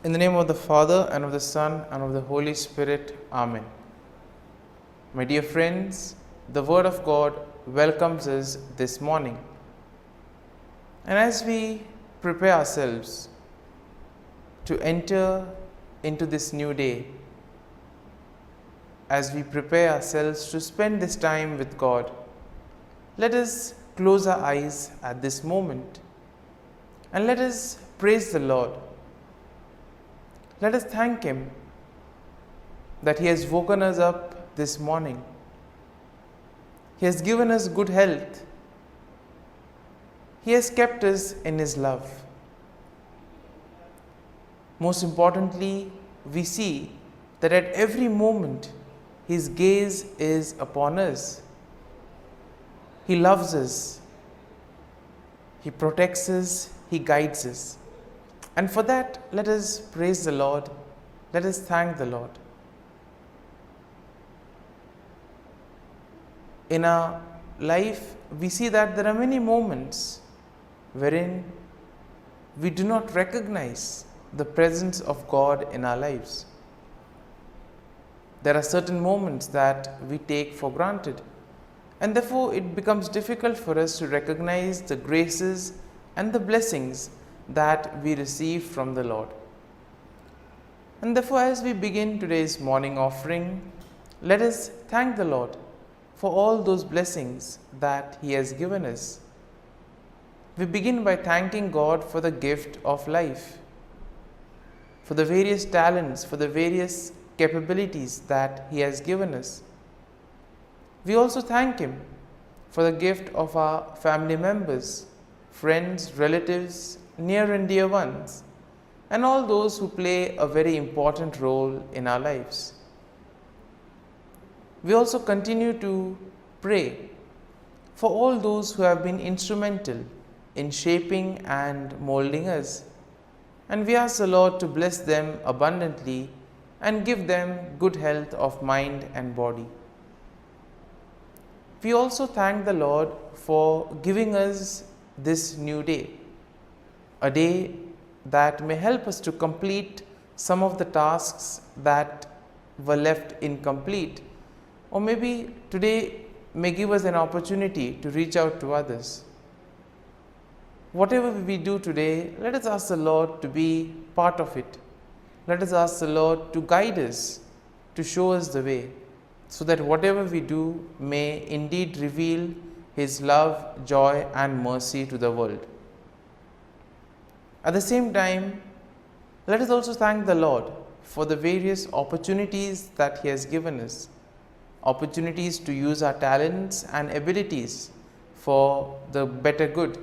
In the name of the Father, and of the Son, and of the Holy Spirit. Amen. My dear friends, the Word of God welcomes us this morning. And as we prepare ourselves to enter into this new day, as we prepare ourselves to spend this time with God, let us close our eyes at this moment and let us praise the Lord. Let us thank Him that He has woken us up this morning. He has given us good health. He has kept us in His love. Most importantly, we see that at every moment His gaze is upon us. He loves us. He protects us. He guides us. And for that, let us praise the Lord. Let us thank the Lord. In our life, we see that there are many moments wherein we do not recognize the presence of God in our lives. There are certain moments that we take for granted, and therefore it becomes difficult for us to recognize the graces and the blessings that we receive from the Lord. And therefore, as we begin today's morning offering, let us thank the Lord for all those blessings that He has given us. We begin by thanking God for the gift of life, for the various talents, for the various capabilities that He has given us. We also thank Him for the gift of our family members, friends, relatives, near and dear ones, and all those who play a very important role in our lives. We also continue to pray for all those who have been instrumental in shaping and molding us, and we ask the Lord to bless them abundantly and give them good health of mind and body. We also thank the Lord for giving us this new day, a day that may help us to complete some of the tasks that were left incomplete, or maybe today may give us an opportunity to reach out to others. Whatever we do today, let us ask the Lord to be part of it. Let us ask the Lord to guide us, to show us the way, so that whatever we do may indeed reveal His love, joy, and mercy to the world. At the same time, let us also thank the Lord for the various opportunities that He has given us, opportunities to use our talents and abilities for the better good.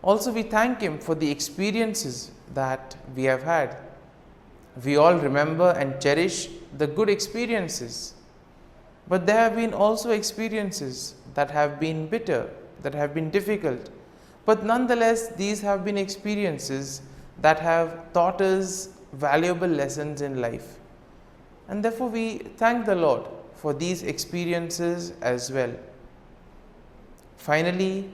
Also, we thank Him for the experiences that we have had. We all remember and cherish the good experiences, but there have been also experiences that have been bitter, that have been difficult. But nonetheless, these have been experiences that have taught us valuable lessons in life. And therefore, we thank the Lord for these experiences as well. Finally,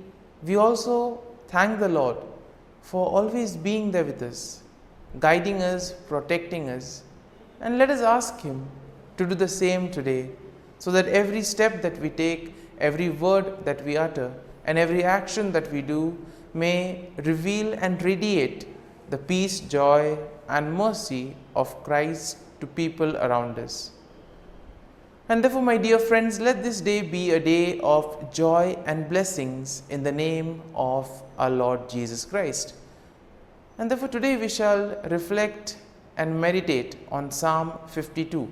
we also thank the Lord for always being there with us, guiding us, protecting us. And let us ask Him to do the same today, so that every step that we take, every word that we utter, and every action that we do may reveal and radiate the peace, joy, and mercy of Christ to people around us. And therefore, my dear friends, let this day be a day of joy and blessings in the name of our Lord Jesus Christ. And therefore, today we shall reflect and meditate on Psalm 52.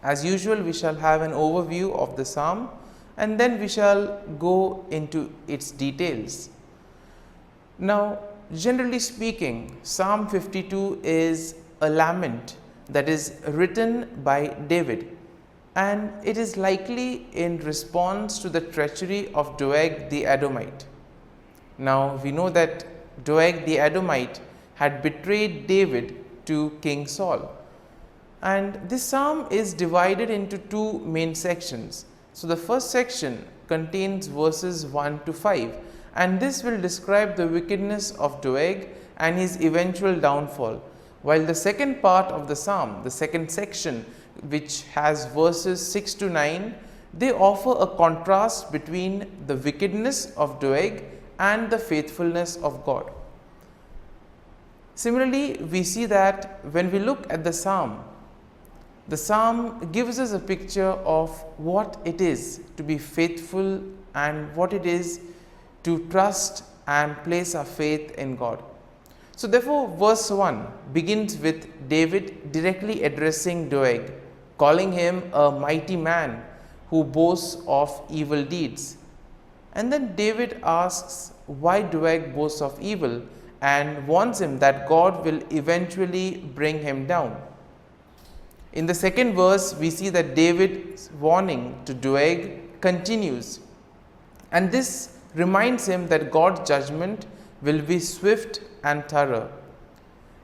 As usual, we shall have an overview of the psalm, and then we shall go into its details. Now, generally speaking, Psalm 52 is a lament that is written by David, and it is likely in response to the treachery of Doeg the Edomite. Now, we know that Doeg the Edomite had betrayed David to King Saul, and this psalm is divided into two main sections. So the first section contains verses 1 to 5, and this will describe the wickedness of Doeg and his eventual downfall. While the second part of the psalm, the second section, which has verses 6 to 9, they offer a contrast between the wickedness of Doeg and the faithfulness of God. Similarly, we see that when we look at the psalm gives us a picture of what it is to be faithful and what it is to trust and place our faith in God. So therefore, verse 1 begins with David directly addressing Doeg, calling him a mighty man who boasts of evil deeds. And then David asks why Doeg boasts of evil and warns him that God will eventually bring him down. In the second verse, we see that David's warning to Doeg continues, and this reminds him that God's judgment will be swift and thorough.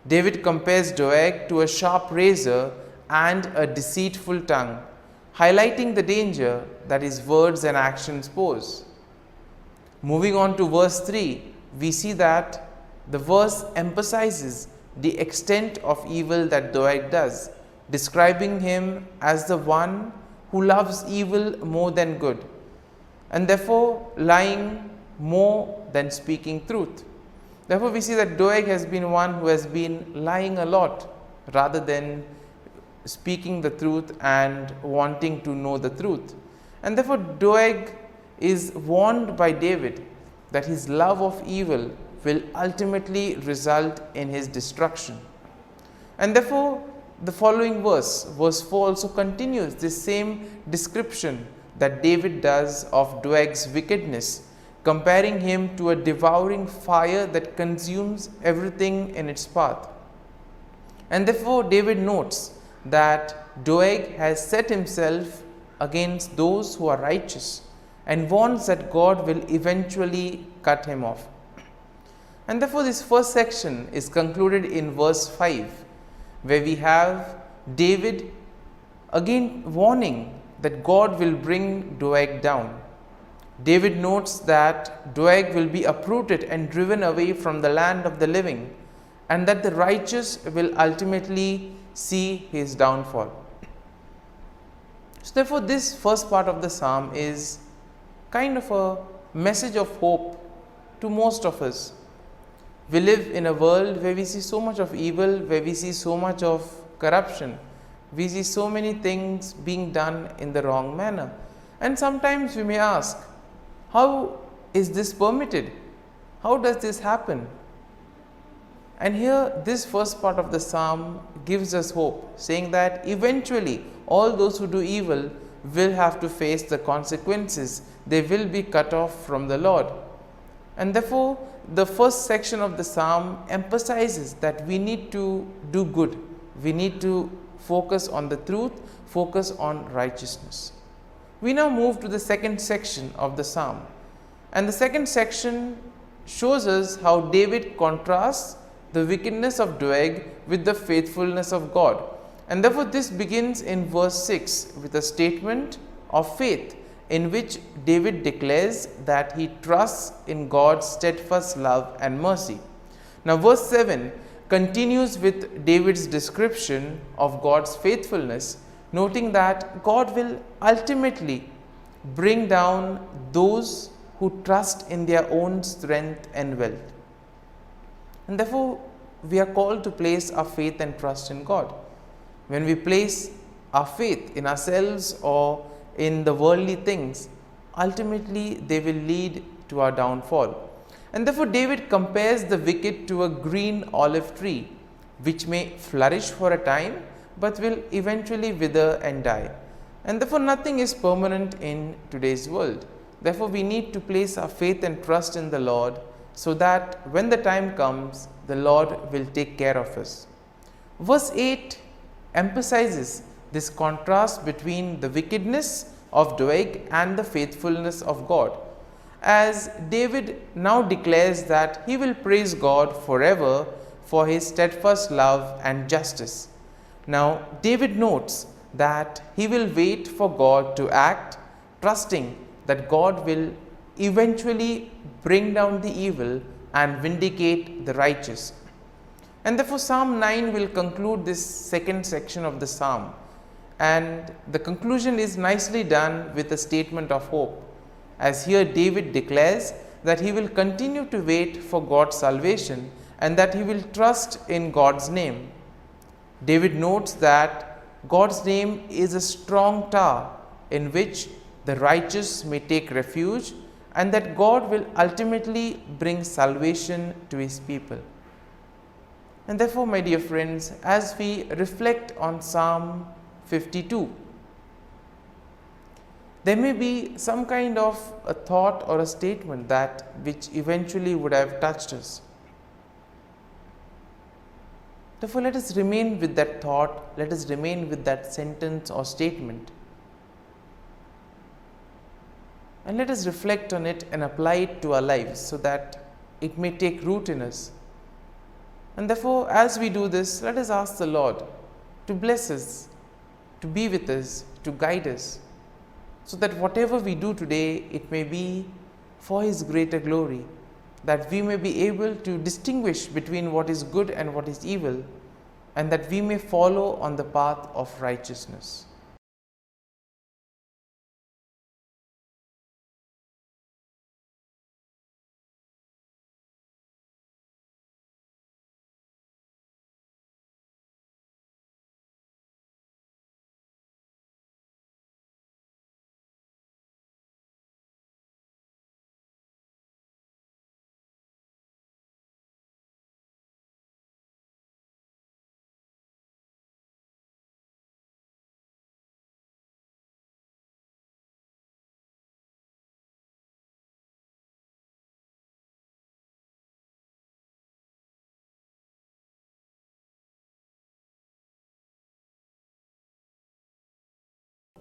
David compares Doeg to a sharp razor and a deceitful tongue, highlighting the danger that his words and actions pose. Moving on to verse 3, we see that the verse emphasizes the extent of evil that Doeg does, describing him as the one who loves evil more than good, and therefore lying more than speaking truth. Therefore, we see that Doeg has been one who has been lying a lot rather than speaking the truth and wanting to know the truth. And therefore, Doeg is warned by David that his love of evil will ultimately result in his destruction. And therefore, the following verse 4 also continues this same description that David does of Doeg's wickedness, comparing him to a devouring fire that consumes everything in its path. And therefore, David notes that Doeg has set himself against those who are righteous and warns that God will eventually cut him off. And therefore, this first section is concluded in verse 5, where we have David again warning that God will bring Doeg down. David notes that Doeg will be uprooted and driven away from the land of the living, and that the righteous will ultimately see his downfall. So therefore, this first part of the psalm is kind of a message of hope to most of us. We live in a world where we see so much of evil, where we see so much of corruption. We see so many things being done in the wrong manner. And sometimes we may ask, how is this permitted? How does this happen? And here, this first part of the psalm gives us hope, saying that eventually all those who do evil will have to face the consequences. They will be cut off from the Lord. And therefore, the first section of the psalm emphasizes that we need to do good. We need to focus on the truth, focus on righteousness. We now move to the second section of the psalm. And the second section shows us how David contrasts the wickedness of Doeg with the faithfulness of God. And therefore, this begins in verse 6 with a statement of faith, in which David declares that he trusts in God's steadfast love and mercy. Now, verse 7 continues with David's description of God's faithfulness, noting that God will ultimately bring down those who trust in their own strength and wealth. And therefore, we are called to place our faith and trust in God. When we place our faith in ourselves or in the worldly things, ultimately they will lead to our downfall. And therefore, David compares the wicked to a green olive tree, which may flourish for a time, but will eventually wither and die. And therefore, nothing is permanent in today's world. Therefore, we need to place our faith and trust in the Lord, so that when the time comes, the Lord will take care of us. Verse 8 emphasizes this contrast between the wickedness of Doeg and the faithfulness of God, as David now declares that he will praise God forever for his steadfast love and justice. Now, David notes that he will wait for God to act, trusting that God will eventually bring down the evil and vindicate the righteous. And therefore Psalm 9 will conclude this second section of the psalm, and the conclusion is nicely done with a statement of hope, as here David declares that he will continue to wait for God's salvation and that he will trust in God's name. David notes that God's name is a strong tower in which the righteous may take refuge, and that God will ultimately bring salvation to his people. And therefore, my dear friends, as we reflect on Psalm 52, there may be some kind of a thought or a statement that which eventually would have touched us. Therefore, let us remain with that thought, let us remain with that sentence or statement, and let us reflect on it and apply it to our lives so that it may take root in us. And therefore, as we do this, let us ask the Lord to bless us, to be with us, to guide us, so that whatever we do today, it may be for His greater glory, that we may be able to distinguish between what is good and what is evil, and that we may follow on the path of righteousness.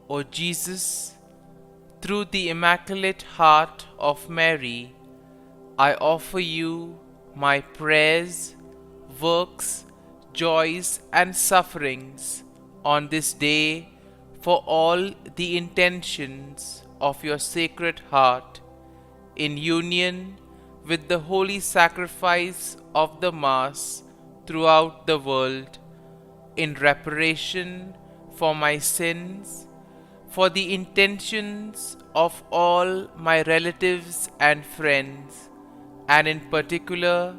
O Jesus, through the Immaculate Heart of Mary, I offer you my prayers, works, joys, and sufferings on this day for all the intentions of your Sacred Heart, in union with the holy sacrifice of the Mass throughout the world, in reparation for my sins, for the intentions of all my relatives and friends, and in particular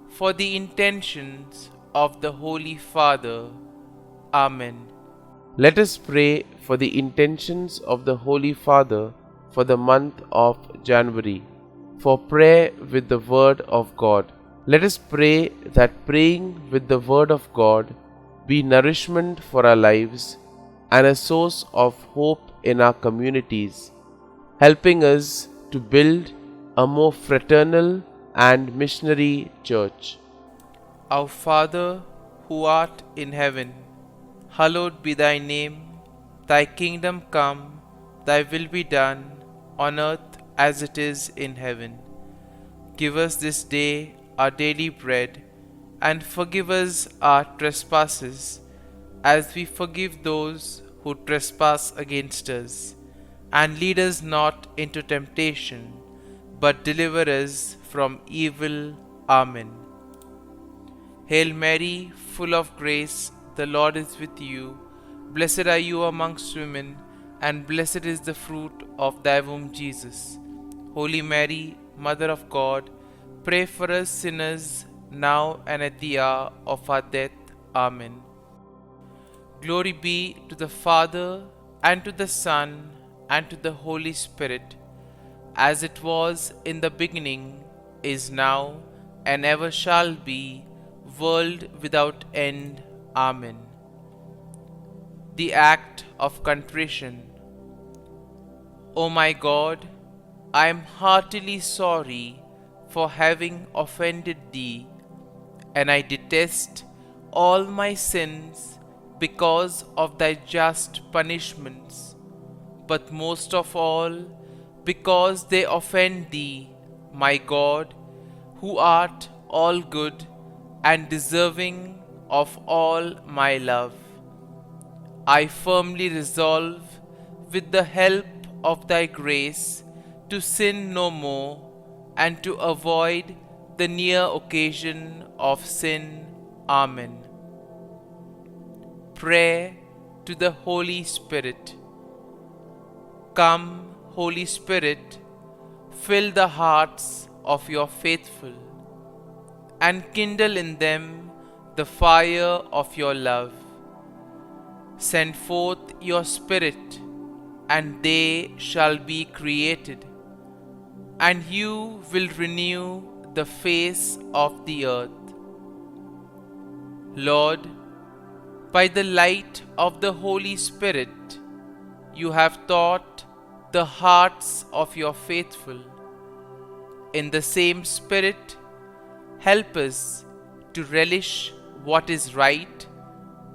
for the intentions of the Holy Father. Amen. Let us pray for the intentions of the Holy Father for the month of January, for prayer with the Word of God. Let us pray that praying with the Word of God be nourishment for our lives and a source of hope in our communities, helping us to build a more fraternal and missionary church. Our Father, who art in heaven, hallowed be thy name. Thy kingdom come, thy will be done, on earth as it is in heaven. Give us this day our daily bread, and forgive us our trespasses, as we forgive those who trespass against us. And lead us not into temptation, but deliver us from evil. Amen. Hail Mary, full of grace, the Lord is with you. Blessed are you amongst women, and blessed is the fruit of thy womb, Jesus. Holy Mary, Mother of God, pray for us sinners, now and at the hour of our death. Amen. Glory be to the Father, and to the Son, and to the Holy Spirit, as it was in the beginning, is now, and ever shall be, world without end. Amen. The act of contrition. O my God, I am heartily sorry for having offended thee, and I detest all my sins because of thy just punishments, but most of all because they offend thee, my God, who art all good and deserving of all my love. I firmly resolve, with the help of thy grace, to sin no more, and to avoid the near occasion of sin. Amen. Prayer to the Holy Spirit. Come, Holy Spirit, fill the hearts of your faithful and kindle in them the fire of your love. Send forth your Spirit, and they shall be created, and you will renew the face of the earth. Lord, by the light of the Holy Spirit, you have taught the hearts of your faithful. In the same Spirit, help us to relish what is right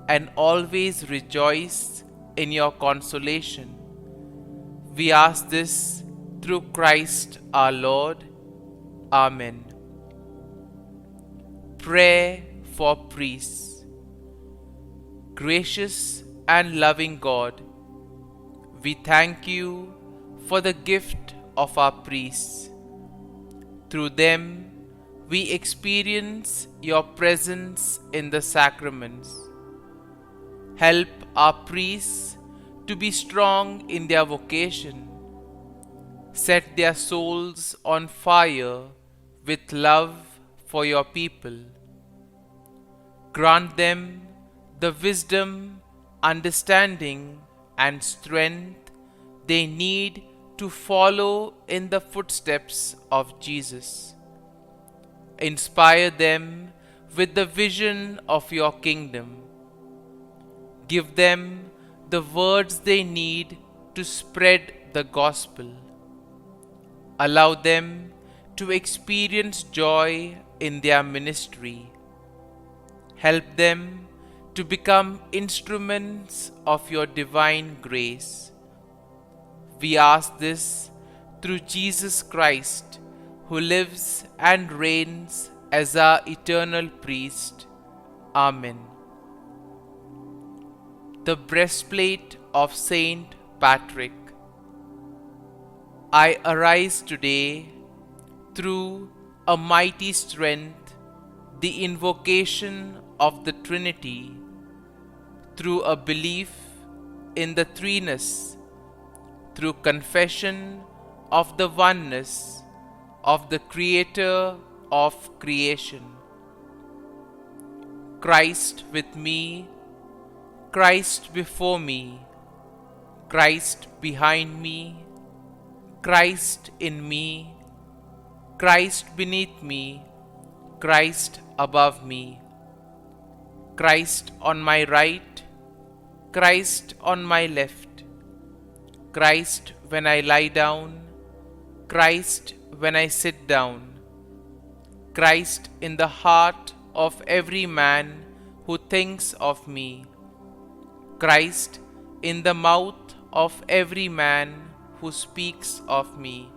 and always rejoice in your consolation. We ask this through Christ our Lord. Amen. Prayer for priests. Gracious and loving God, we thank you for the gift of our priests. Through them, we experience your presence in the sacraments. Help our priests to be strong in their vocation. Set their souls on fire with love for your people. Grant them the wisdom, understanding, and strength they need to follow in the footsteps of Jesus. Inspire them with the vision of your kingdom. Give them the words they need to spread the gospel. Allow them to experience joy in their ministry. Help them to become instruments of your divine grace. We ask this through Jesus Christ, who lives and reigns as our eternal priest. Amen. The breastplate of Saint Patrick. I arise today through a mighty strength, the invocation of the Trinity, through a belief in the threeness, through confession of the oneness of the Creator of creation. Christ with me, Christ before me, Christ behind me, Christ in me, Christ beneath me, Christ above me, Christ on my right, Christ on my left, Christ when I lie down, Christ when I sit down, Christ in the heart of every man who thinks of me, Christ in the mouth of every man who speaks of me,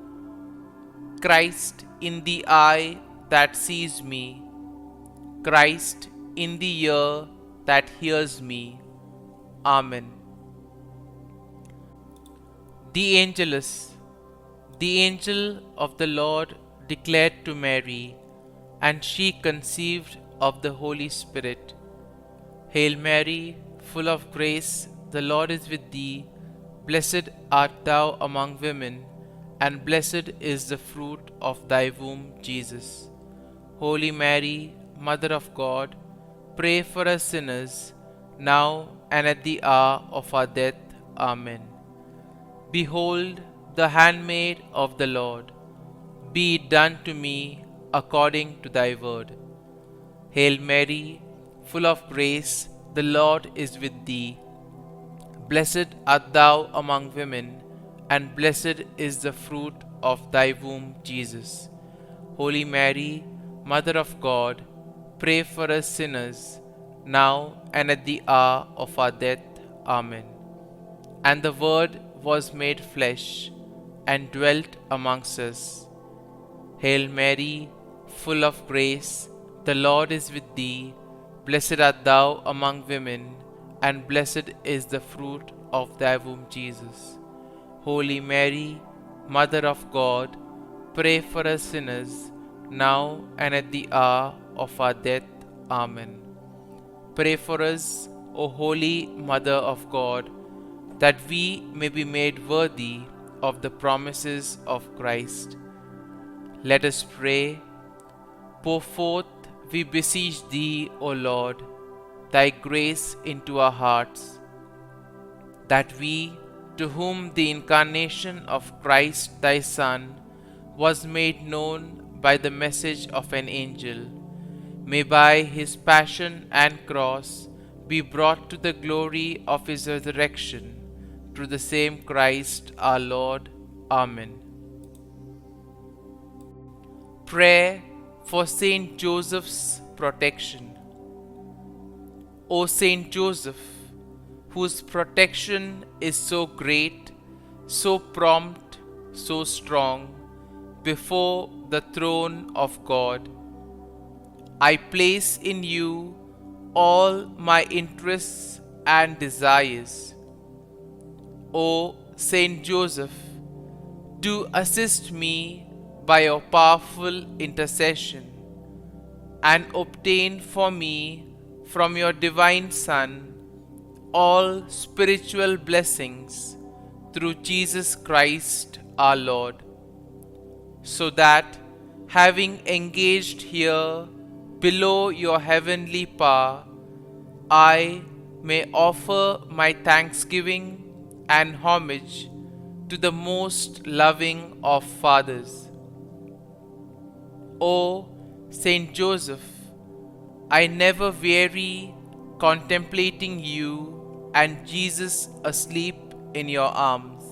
Christ in the eye that sees me, Christ in the ear that hears me. Amen. The Angelus. The angel of the Lord declared to Mary, and she conceived of the Holy Spirit. Hail Mary, full of grace, the Lord is with thee. Blessed art thou among women, and blessed is the fruit of thy womb, Jesus. Holy Mary, Mother of God, pray for us sinners, now and at the hour of our death. Amen. Behold, the handmaid of the Lord, be it done to me according to thy word. Hail Mary, full of grace, the Lord is with thee. Blessed art thou among women, and blessed is the fruit of thy womb, Jesus. Holy Mary, Mother of God, pray for us sinners, now and at the hour of our death. Amen. And the Word was made flesh, and dwelt amongst us. Hail Mary, full of grace, the Lord is with thee. Blessed art thou among women, and blessed is the fruit of thy womb, Jesus. Holy Mary, Mother of God, pray for us sinners, now and at the hour of our death. Amen. pray for us, O Holy Mother of God, that we may be made worthy of the promises of Christ. Let us pray. Pour forth, we beseech Thee, O Lord, Thy grace into our hearts, that we, to whom the incarnation of Christ Thy Son was made known by the message of an angel, may by His passion and cross be brought to the glory of His resurrection, through the same Christ our Lord. Amen. Prayer for Saint Joseph's protection. O Saint Joseph, whose protection is so great, so prompt, so strong, before the throne of God, I place in you all my interests and desires. O Saint Joseph, do assist me by your powerful intercession, and obtain for me from your divine Son all spiritual blessings through Jesus Christ our Lord, so that, having engaged here below your heavenly power, I may offer my thanksgiving and homage to the most loving of fathers. O Saint Joseph, I never weary contemplating you and Jesus asleep in your arms.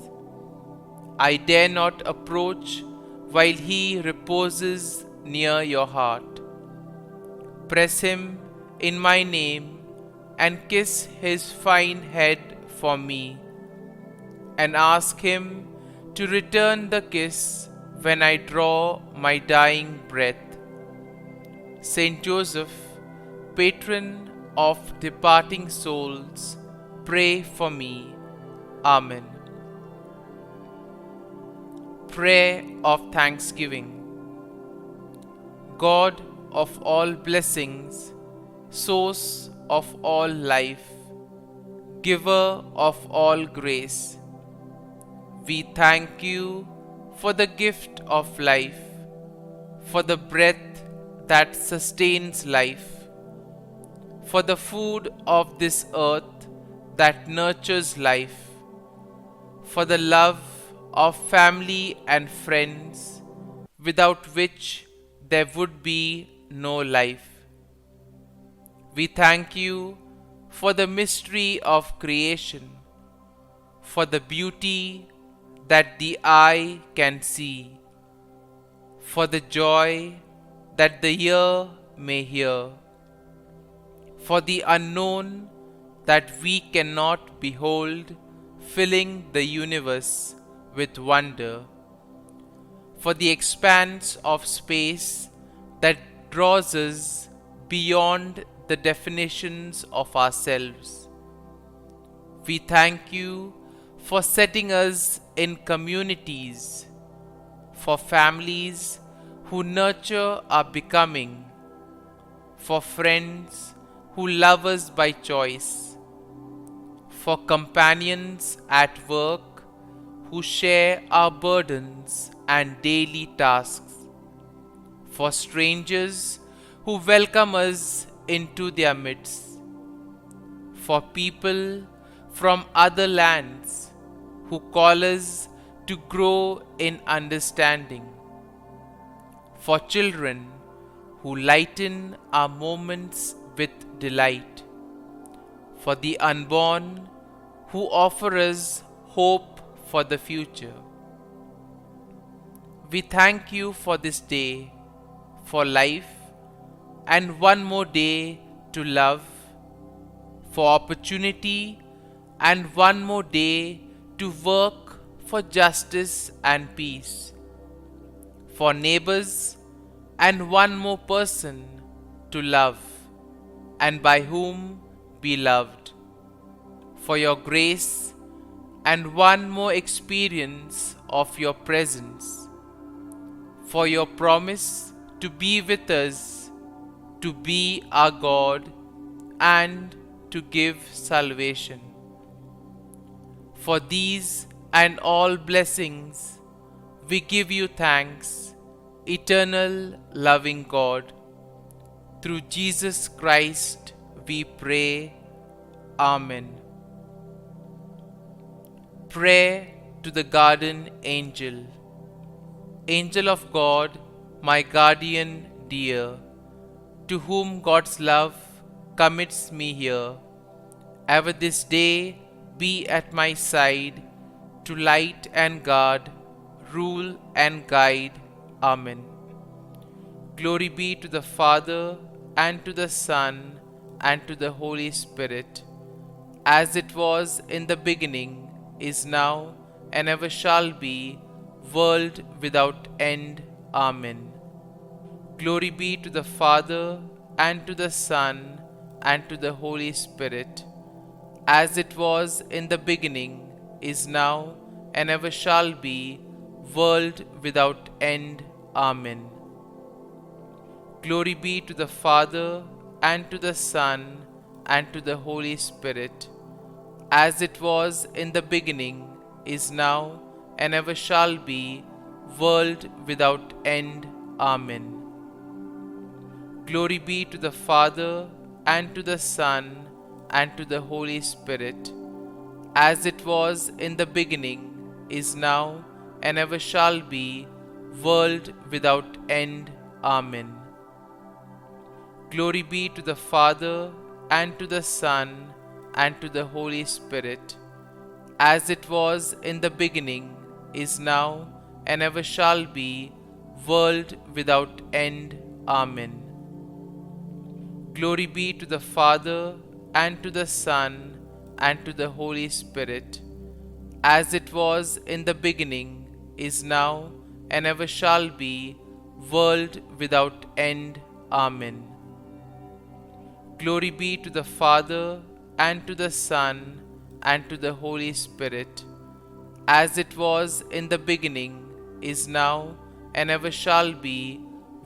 I dare not approach while He reposes near your heart. Press Him in my name and kiss His fine head for me, and ask Him to return the kiss when I draw my dying breath. Saint Joseph, patron of departing souls, pray for me. Amen. Prayer of Thanksgiving. God of all blessings, source of all life, giver of all grace, we thank you for the gift of life, for the breath that sustains life, for the food of this earth that nurtures life, for the love of family and friends, without which there would be no life. We thank you for the mystery of creation, for the beauty that the eye can see, for the joy that the ear may hear, for the unknown that we cannot behold, filling the universe with wonder, for the expanse of space that draws us beyond the definitions of ourselves. We thank you for setting us in communities, for families who nurture our becoming, for friends who love us by choice, for companions at work who share our burdens and daily tasks, for strangers who welcome us into their midst, for people from other lands who call us to grow in understanding, for children who lighten our moments with delight, for the unborn who offer us hope for the future. We thank you for this day, for life, and one more day to love, for opportunity, and one more day to work for justice and peace, for neighbors, and one more person to love, and by whom be loved, for your grace, and one more experience of your presence, for your promise to be with us, to be our God, and to give salvation. For these and all blessings we give you thanks, eternal loving God. Through Jesus Christ we pray. Amen. Prayer to the Guardian Angel. Angel of God, my guardian dear, to whom God's love commits me here, ever this day be at my side, to light and guard, rule and guide. Amen. Glory be to the Father, and to the Son, and to the Holy Spirit, as it was in the beginning, is now, and ever shall be, world without end. Amen. Glory be to the Father, and to the Son, and to the Holy Spirit, as it was in the beginning, is now, and ever shall be, world without end. Amen. Glory be to the Father, and to the Son, and to the Holy Spirit, as it was in the beginning, is now, and ever shall be, world without end. Amen. Glory be to the Father, and to the Son, and to the Holy Spirit, as it was in the beginning, is now, and ever shall be, world without end. Amen. Glory be to the Father, and to the Son, and to the Holy Spirit, as it was in the beginning, is now, and ever shall be, world without end. Amen. Glory be to the Father, and to the Son, and to the Holy Spirit, as it was in the beginning, is now, and ever shall be, world without end. Amen. Glory be to the Father, and to the Son, and to the Holy Spirit, as it was in the beginning, is now, and ever shall be,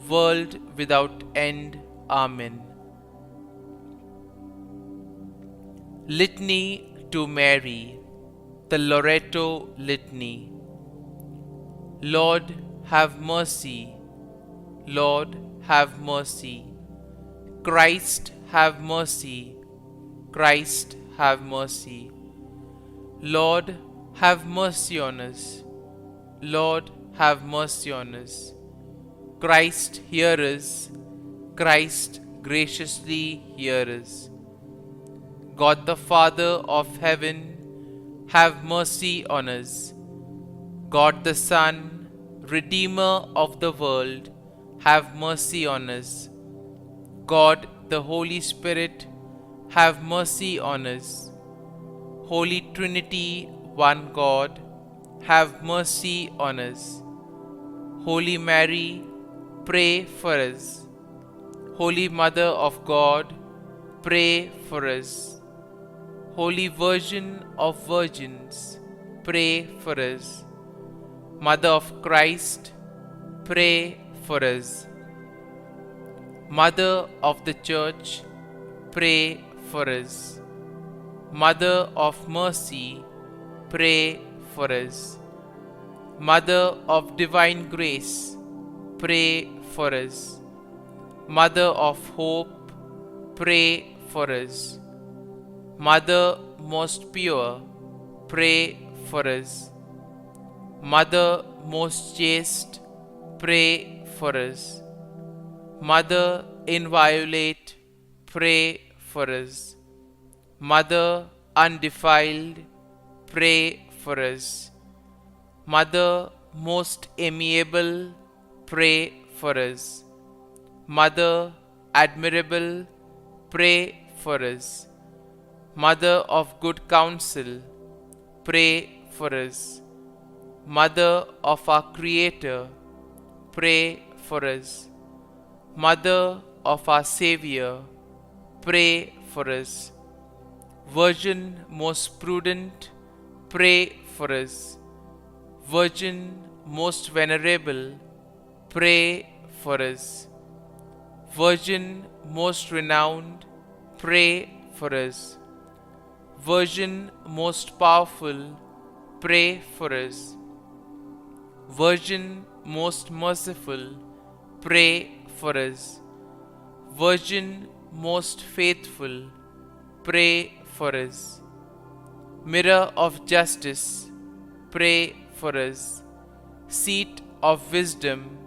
world without end. Amen. Litany to Mary, the Loreto Litany. Lord, have mercy. Lord, have mercy. Christ, have mercy. Christ, have mercy. Lord, have mercy on us. Lord, have mercy on us. Christ, hear us. Christ, graciously hear us. God the Father of heaven, have mercy on us. God the Son, Redeemer of the world, have mercy on us. God the Holy Spirit, have mercy on us. Holy Trinity, one God, have mercy on us. Holy Mary, pray for us. Holy Mother of God, pray for us. Holy Virgin of Virgins, pray for us. Mother of Christ, pray for us. Mother of the Church, pray for us. Mother of Mercy, pray for us. Mother of Divine Grace, pray for us. Mother of Hope, pray for us. Mother most pure, pray for us. Mother most chaste, pray for us. Mother inviolate, pray for us. Mother undefiled, pray for us. Mother most amiable, pray for us. Mother admirable, pray for us. Mother of good counsel, pray for us. Mother of our Creator, pray for us. Mother of our Savior, pray for us. Virgin most prudent, pray for us. Virgin most venerable, pray for us. Virgin most renowned, pray for us. Virgin most powerful, pray for us. Virgin most merciful, pray for us. Virgin most faithful, pray for us. Mirror of justice, pray for us. Seat of wisdom,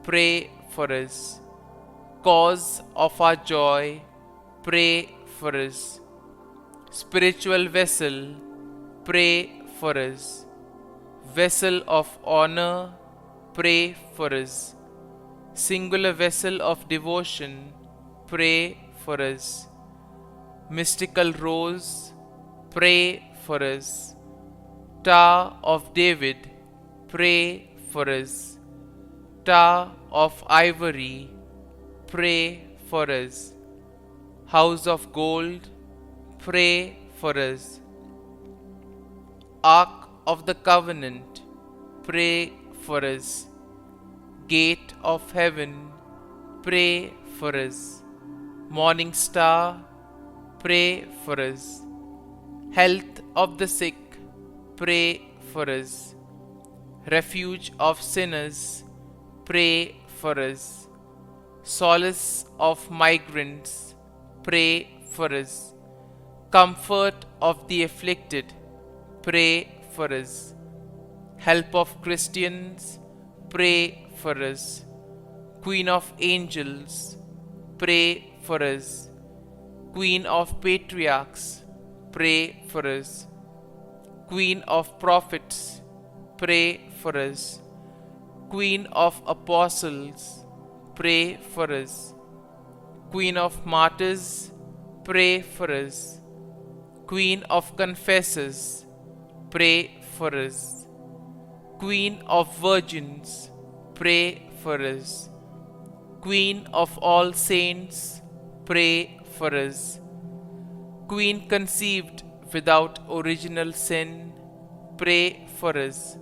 pray for us. Cause of our joy, pray for us. Spiritual vessel, pray for us. Vessel of honor, pray for us. Singular vessel of devotion, pray for us. Mystical rose, pray for us. Tower of David, pray for us. Tower of ivory, pray for us. House of gold, pray for us. Ark of the covenant, pray for us. Gate of heaven, pray for us. Morning star, pray for us. Health of the sick, pray for us. Refuge of sinners, pray for us. Solace of migrants, pray for us. Comfort of the afflicted, pray for us. Help of Christians, pray for us. Queen of angels, pray for us. Queen of patriarchs, pray for us. Queen of prophets, pray for us. Queen of apostles, pray for us. Queen of martyrs, pray for us. Queen of confessors, pray for us. Queen of virgins, pray for us. Queen of all saints, pray for us. Queen conceived without original sin, pray for us.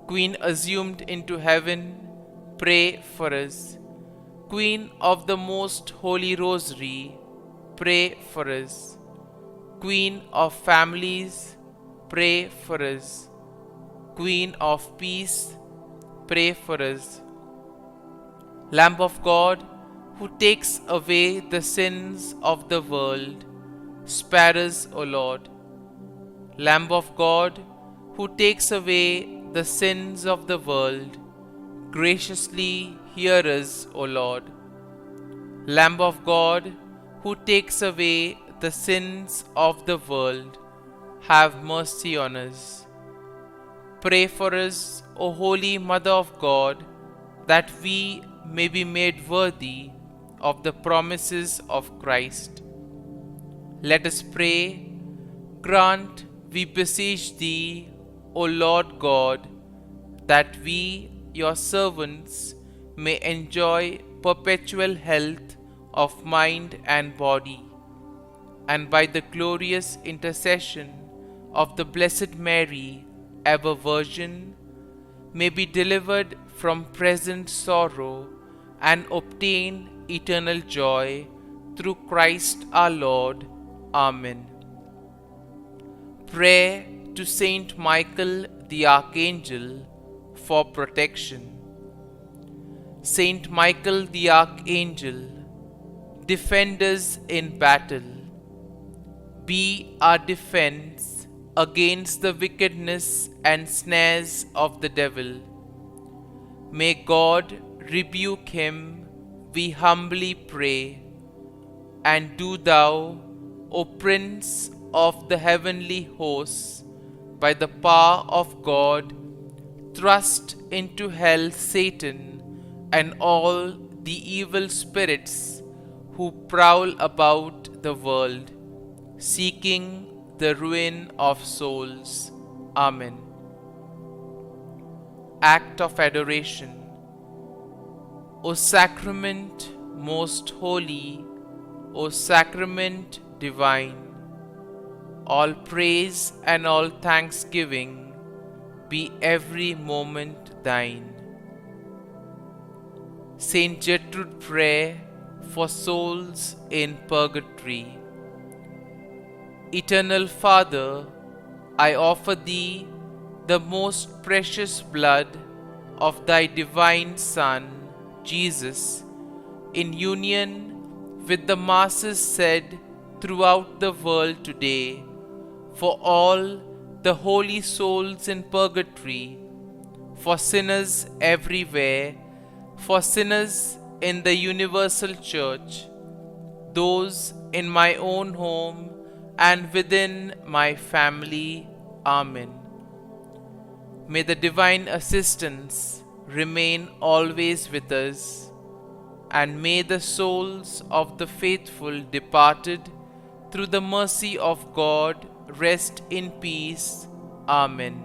Queen assumed into heaven, pray for us. Queen of the most holy rosary, pray for us. Queen of families, pray for us. Queen of peace, pray for us. Lamb of God, who takes away the sins of the world, spare us, O Lord. Lamb of God, who takes away the sins of the world, graciously hear us, O Lord. Lamb of God, who takes away the sins of the world, have mercy on us. Pray for us, O Holy Mother of God, that we may be made worthy of the promises of Christ. Let us pray. Grant, we beseech Thee, O Lord God, that we, Your servants, may enjoy perpetual health of mind and body, and by the glorious intercession of the Blessed Mary, ever Virgin, may be delivered from present sorrow and obtain eternal joy through Christ our Lord. Amen. Prayer to Saint Michael the Archangel for protection. Saint Michael the Archangel, defend us in battle. Be our defense against the wickedness and snares of the devil. May God rebuke him, we humbly pray. And do Thou, O Prince of the heavenly hosts, by the power of God, thrust into hell Satan and all the evil spirits who prowl about the world, seeking the ruin of souls. Amen. Act of Adoration. O Sacrament most holy, O Sacrament divine, all praise and all thanksgiving be every moment Thine. Saint Gertrude Prayer for souls in purgatory. Eternal Father, I offer Thee the most precious blood of Thy divine Son, Jesus, in union with the masses said throughout the world today, for all the holy souls in purgatory, for sinners everywhere, for sinners in the universal church, those in my own home and within my family. Amen. May the divine assistance remain always with us, and may the souls of the faithful departed through the mercy of God rest in peace. Amen.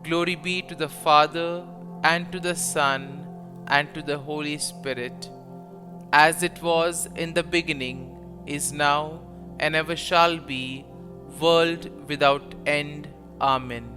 Glory be to the Father, and to the Son, and to the Holy Spirit, as it was in the beginning, is now, and ever shall be, world without end. Amen.